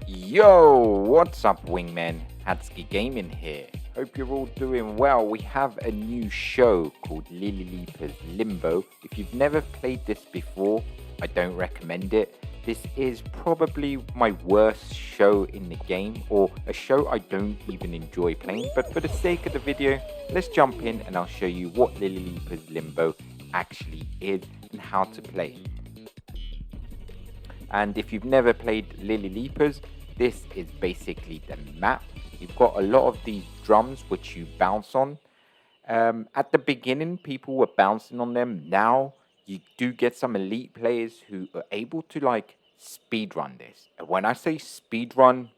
Yo, what's up wingmen? Hadski Gaming here. Hope you're all doing well. We have a new show called Lily Leapers Limbo. If you've never played this before, I don't recommend it. This is probably my worst show in the game, or a show I don't even enjoy playing, but for the sake of the video, let's jump in and I'll show you what Lily Leapers Limbo actually is and how to play it. And if you've never played Lily Leapers, this is basically the map. You've got a lot of these drums which you bounce on. At the beginning, people were bouncing on them. Now, you do get some elite players who are able to like speedrun this. And when I say speedrun,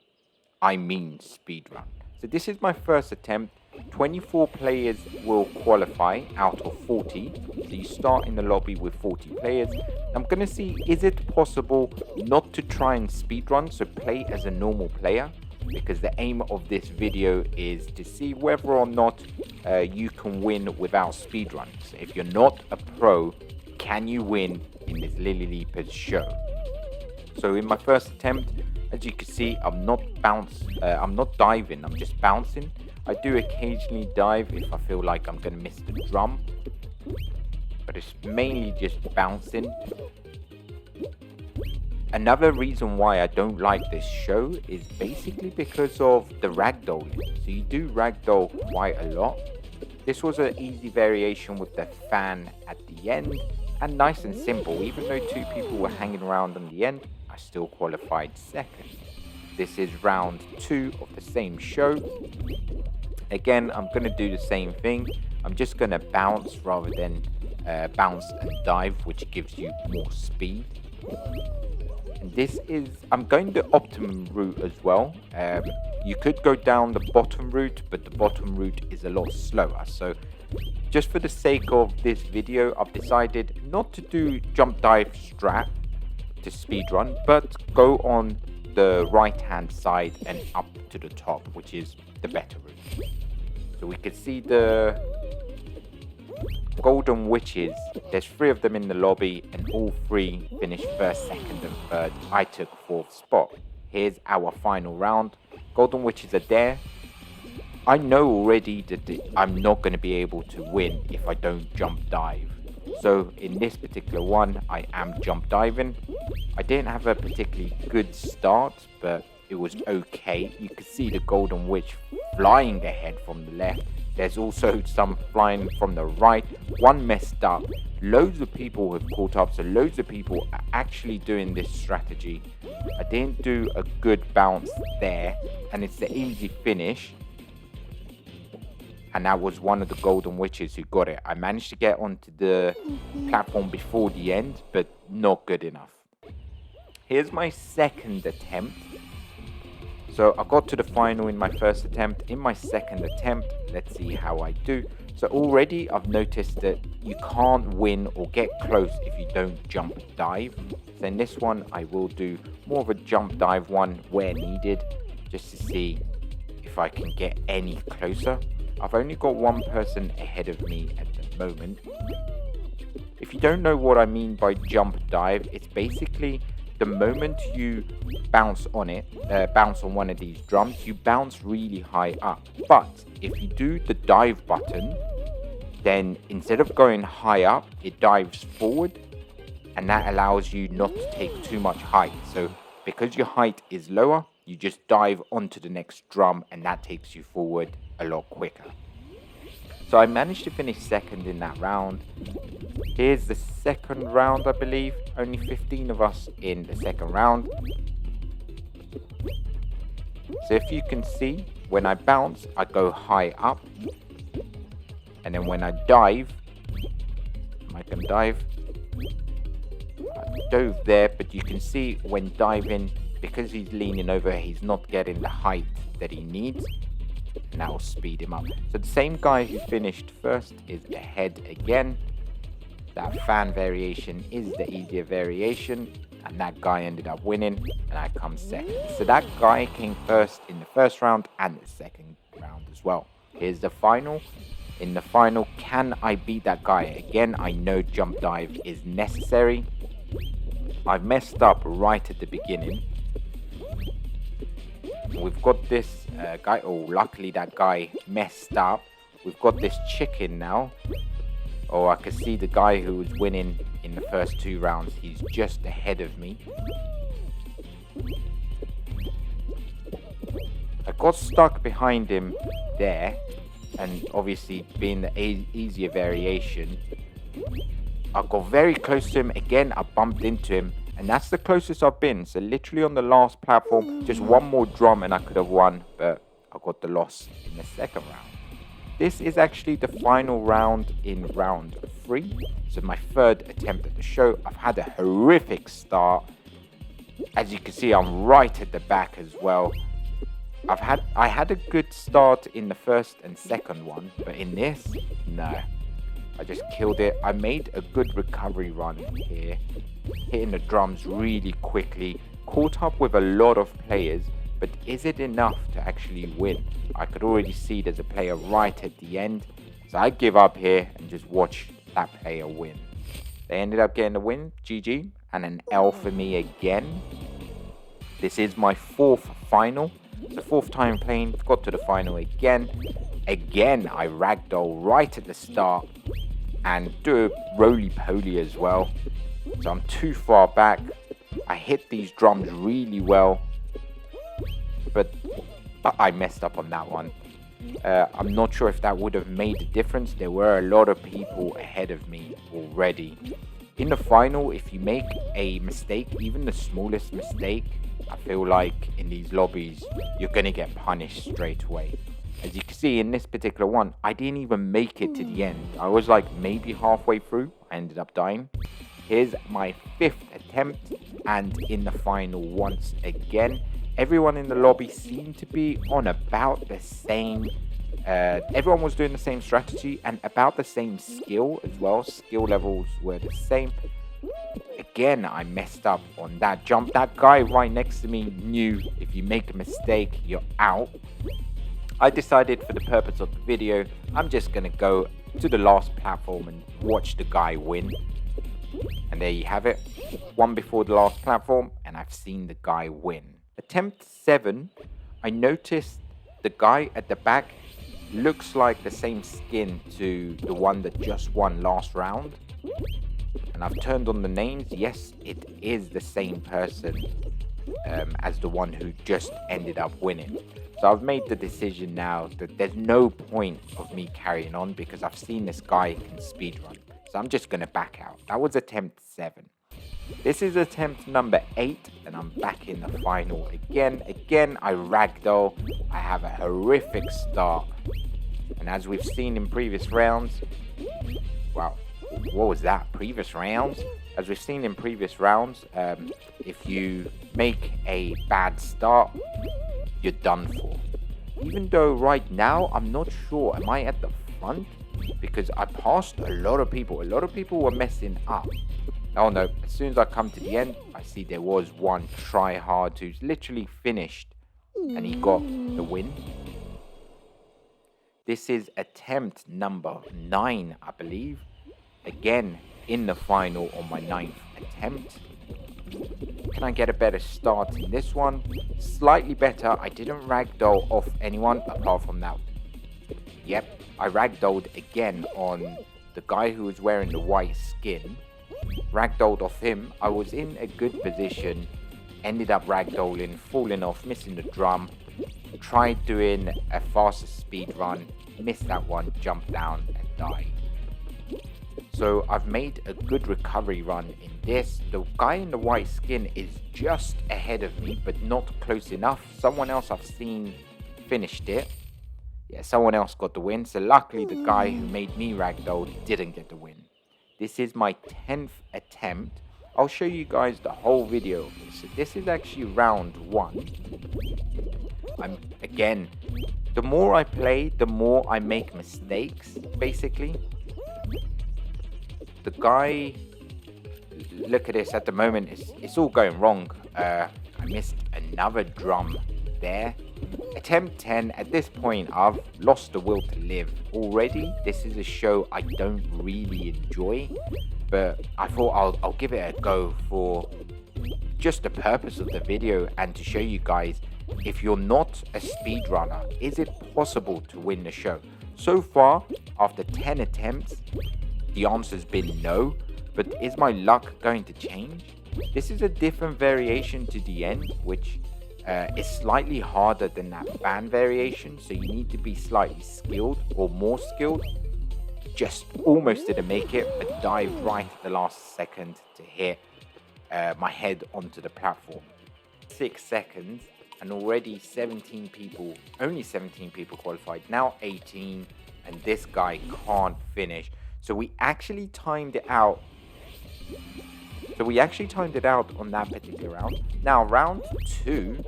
I mean speedrun. So this is my first attempt. 24 players will qualify out of 40. So you start in the lobby with 40 players. I'm going to see, is it possible not to try and speedrun, so play as a normal player? Because the aim of this video is to see whether or not you can win without speedrun. So if you're not a pro, can you win in this Lily Leapers show? So in my first attempt, as you can see, I'm not diving, I'm just bouncing. I do occasionally dive if I feel like I'm going to miss the drum, but it's mainly just bouncing. Another reason why I don't like this show is basically because of the ragdolling. So you do ragdoll quite a lot. This was an easy variation with the fan at the end, and nice and simple. Even though two people were hanging around on the end, I still qualified second. This is round 2 of the same show. Again, I'm going to do the same thing. I'm just going to bounce rather than bounce and dive, which gives you more speed. And this is, I'm going the optimum route as well. You could go down the bottom route, but the bottom route is a lot slower. So just for the sake of this video, I've decided not to do jump dive strat to speedrun, but go on the right hand side and up to the top, which is the better route. So we can see the golden witches. There's 3 of them in the lobby, and all 3 finished first, second and third. I took 4th spot. Here's our final round. Golden witches are there. I know already that I'm not going to be able to win if I don't jump dive. So in this particular one, I am jump diving. I didn't have a particularly good start, but it was okay. You could see the golden witch flying ahead from the left. There's also some flying from the right. One messed up. Loads of people have caught up, so loads of people are actually doing this strategy. I didn't do a good bounce there, and it's the easy finish. And that was one of the golden witches who got it. I managed to get onto the platform before the end, but not good enough. Here's my second attempt. So I got to the final in my first attempt. In my second attempt, let's see how I do. So already I've noticed that you can't win or get close if you don't jump dive. So in this one, I will do more of a jump dive one where needed, just to see if I can get any closer. I've only got one person ahead of me at the moment. If you don't know what I mean by jump dive, it's basically the moment you bounce on one of these drums, you bounce really high up. But if you do the dive button, then instead of going high up, it dives forward, and that allows you not to take too much height. So because your height is lower, you just dive onto the next drum, and that takes you forward a lot quicker. So I managed to finish second in that round. Here's the second round, I believe. Only 15 of us in the second round. So if you can see, when I bounce, I go high up. And then when I dive, I can dive. I dove there, but you can see when diving, because he's leaning over, he's not getting the height that he needs. And that will speed him up. So the same guy who finished first is ahead again. That fan variation is the easier variation, and that guy ended up winning, and I come second. So that guy came first in the first round and the second round as well. Here's the final. In the final, can I beat that guy? Again, I know jump dive is necessary. I messed up right at the beginning. We've got this guy. Oh, luckily that guy messed up. We've got this chicken now. Oh, I can see the guy who was winning in the first 2 rounds. He's just ahead of me. I got stuck behind him there. And obviously, being the easier variation, I got very close to him. Again, I bumped into him. And that's the closest I've been. So literally on the last platform, just one more drum and I could have won. But I got the loss in the second round. This is actually the final round in round 3. So my 3rd attempt at the show. I've had a horrific start. As you can see, I'm right at the back as well. I had a good start in the first and second one. But in this, no. I just killed it. I made a good recovery run here. Hitting the drums really quickly. Caught up with a lot of players. But is it enough to actually win? I could already see there's a player right at the end. So I give up here and just watch that player win. They ended up getting the win. GG. And an L for me again. This is my 4th final. It's the 4th time playing. Got to the final again. Again, I ragdoll right at the start. And do a roly-poly as well. So I'm too far back. I hit these drums really well. But I messed up on that one. I'm not sure if that would have made a difference. There were a lot of people ahead of me already. In the final, if you make a mistake, even the smallest mistake, I feel like in these lobbies, you're going to get punished straight away. As you can see in this particular one, I didn't even make it to the end. I was like maybe halfway through. I ended up dying. Here's my 5th attempt, and in the final once again. Everyone in the lobby seemed to be on about the same. Everyone was doing the same strategy and about the same skill as well. Skill levels were the same. Again, I messed up on that jump. That guy right next to me knew if you make a mistake, you're out. I decided for the purpose of the video, I'm just going to go to the last platform and watch the guy win. And there you have it. One before the last platform, and I've seen the guy win. Attempt 7, I noticed the guy at the back looks like the same skin to the one that just won last round. And I've turned on the names. Yes, it is the same person as the one who just ended up winning. So I've made the decision now that there's no point of me carrying on because I've seen this guy can speedrun. So I'm just going to back out. That was attempt 7. This is attempt number 8, and I'm back in the final again. Again, I ragdoll. I have a horrific start. And as we've seen in previous rounds, wow, what was that? Previous rounds? As we've seen in previous rounds, if you make a bad start, you're done for. Even though right now, I'm not sure, am I at the front? Because I passed a lot of people. A lot of people were messing up. Oh no, as soon as I come to the end, I see there was one try-hard who's literally finished. And he got the win. This is attempt number 9, I believe. Again, in the final on my 9th attempt. Can I get a better start in this one? Slightly better. I didn't ragdoll off anyone apart from that. Yep, I ragdolled again on the guy who was wearing the white skin. Ragdolled off him. I was in a good position. Ended up ragdolling, falling off, missing the drum. Tried doing a faster speed run. Missed that one, jumped down and died. So I've made a good recovery run in this. The guy in the white skin is just ahead of me, but not close enough. Someone else I've seen finished it. Yeah, someone else got the win. So luckily the guy who made me ragdoll didn't get the win. This is my 10th attempt. I'll show you guys the whole video of this. So this is actually round 1. Again, the more I play, the more I make mistakes, basically. The guy, look at this, at the moment, it's all going wrong. I missed another drum there. Attempt 10, at this point, I've lost the will to live already. This is a show I don't really enjoy, but I thought I'll give it a go for just the purpose of the video and to show you guys if you're not a speedrunner, is it possible to win the show? So far, after 10 attempts, the answer's been no, but is my luck going to change? This is a different variation to the end, which is slightly harder than that fan variation, so you need to be slightly skilled or more skilled. Just almost didn't make it, but dived right at the last second to hit my head onto the platform. 6 seconds, and already 17 people, only 17 people qualified, now 18, and this guy can't finish. So we actually timed it out. On that particular round. Now, round 2,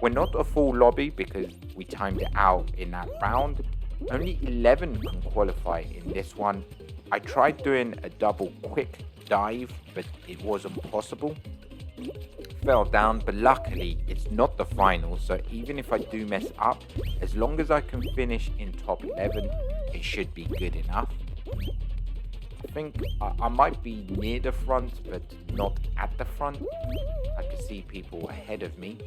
we're not a full lobby because we timed it out in that round. Only 11 can qualify in this one. I tried doing a double quick dive, but it wasn't possible. Fell down, but luckily it's not the final, so even if I do mess up, as long as I can finish in top 11, it should be good enough. I think I might be near the front, but not at the front. I can see people ahead of me.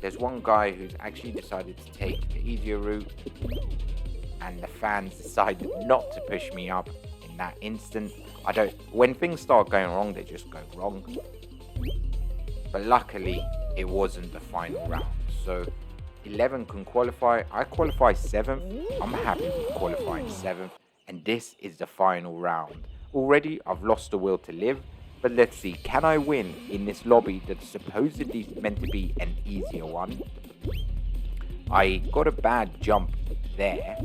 There's one guy who's actually decided to take the easier route, and the fans decided not to push me up in that instant. When things start going wrong, they just go wrong. But luckily, it wasn't the final round. So 11 can qualify. I qualify 7th. I'm happy with qualifying 7th. And this is the final round. Already, I've lost the will to live. But let's see, can I win in this lobby that's supposedly meant to be an easier one? I got a bad jump there.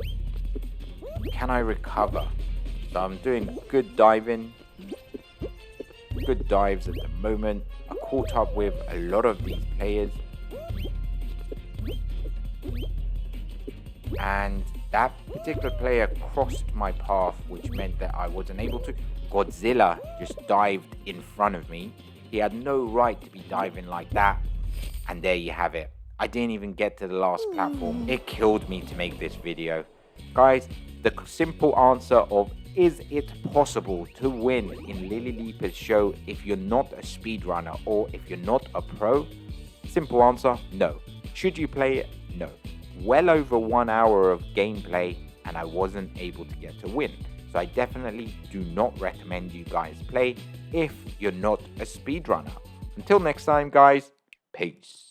Can I recover? So I'm doing good diving. Good dives at the moment. I caught up with a lot of these players. And that particular player crossed my path, which meant that I wasn't able to. Godzilla just dived in front of me. He had no right to be diving like that. And there you have it. I didn't even get to the last platform. It killed me to make this video. Guys, the simple answer of is it possible to win in Lily Leapers show if you're not a speedrunner or if you're not a pro? Simple answer, no. Should you play it? No. Well over 1 hour of gameplay and I wasn't able to get to win. So I definitely do not recommend you guys play if you're not a speedrunner. Until next time guys, peace.